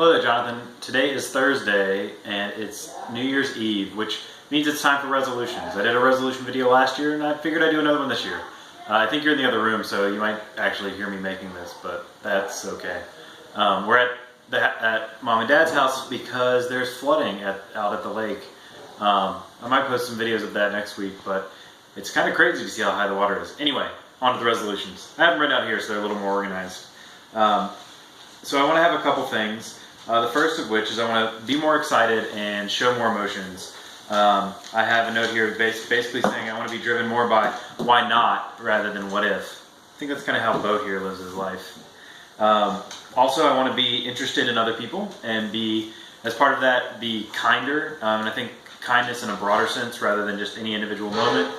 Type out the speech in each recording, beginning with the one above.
Hello there, Jonathan. Today is Thursday, and it's New Year's Eve, which means it's time for resolutions. I did a resolution video last year, and I figured I'd do another one this year. I think you're in the other room, so you might actually hear me making this, but that's okay. We're at Mom and Dad's house because there's flooding out at the lake. I might post some videos of that next week, but it's kind of crazy to see how high the water is. Anyway, on to the resolutions. I have them written out here, so they're a little more organized. So I want to have a couple things. The first of which is I want to be more excited and show more emotions. I have a note here basically saying I want to be driven more by why not rather than what if. I think that's kind of how Bo here lives his life. Also, I want to be interested in other people and as part of that, be kinder. And I think kindness in a broader sense rather than just any individual moment.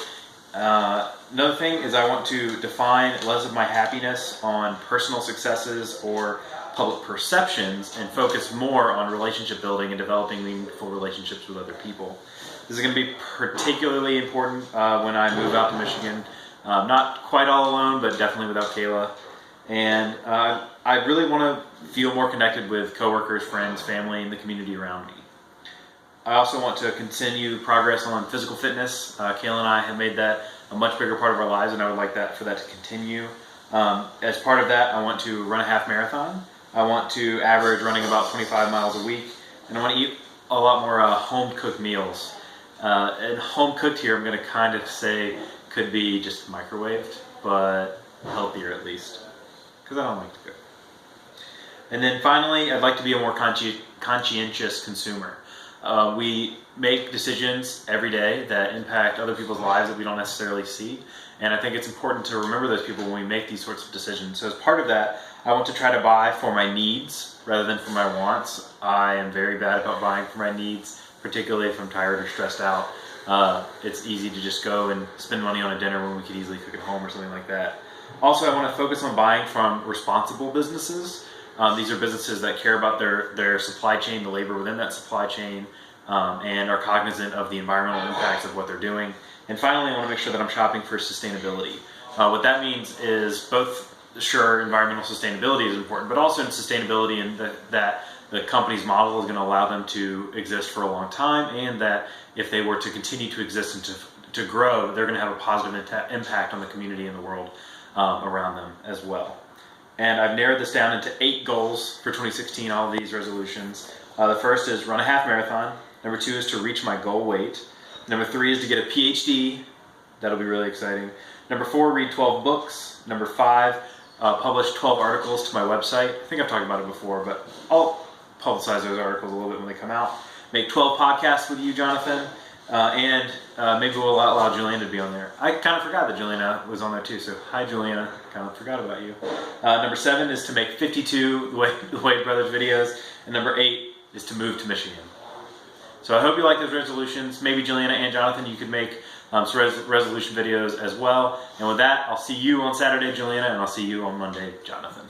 Another thing is I want to define less of my happiness on personal successes or public perceptions and focus more on relationship building and developing meaningful relationships with other people. This is going to be particularly important when I move out to Michigan. Not quite all alone, but definitely without Kayla. And I really want to feel more connected with coworkers, friends, family, and the community around me. I also want to continue progress on physical fitness. Kayla and I have made that a much bigger part of our lives, and I would like for that to continue. As part of that, I want to run a half marathon. I want to average running about 25 miles a week, and I want to eat a lot more home-cooked meals. And home-cooked here, I'm going to kind of say could be just microwaved, but healthier at least, because I don't like to cook. And then finally, I'd like to be a more conscientious consumer. We make decisions every day that impact other people's lives that we don't necessarily see. And I think it's important to remember those people when we make these sorts of decisions. So as part of that, I want to try to buy for my needs rather than for my wants. I am very bad about buying for my needs, particularly if I'm tired or stressed out. It's easy to just go and spend money on a dinner when we could easily cook at home or something like that. Also, I want to focus on buying from responsible businesses. These are businesses that care about their supply chain, the labor within that supply chain, and are cognizant of the environmental impacts of what they're doing. And finally, I want to make sure that I'm shopping for sustainability. What that means is both, sure, environmental sustainability is important, but also in sustainability and that the company's model is going to allow them to exist for a long time, and that if they were to continue to exist and to grow, they're going to have a positive impact on the community and the world around them as well. And I've narrowed this down into 8 goals for 2016, all of these resolutions. The first is run a half marathon. Number 2 is to reach my goal weight. Number 3 is to get a PhD. That'll be really exciting. Number 4, read 12 books. Number 5, publish 12 articles to my website. I think I've talked about it before, but I'll publicize those articles a little bit when they come out. Make 12 podcasts with you, Jonathan. And maybe we'll allow Juliana to be on there. I kind of forgot that Juliana was on there too, so hi Juliana, kind of forgot about you. Number 7 is to make 52 The Wade Brothers videos, and number 8 is to move to Michigan. So I hope you like those resolutions. Maybe Juliana and Jonathan, you could make some resolution videos as well. And with that, I'll see you on Saturday, Juliana, and I'll see you on Monday, Jonathan.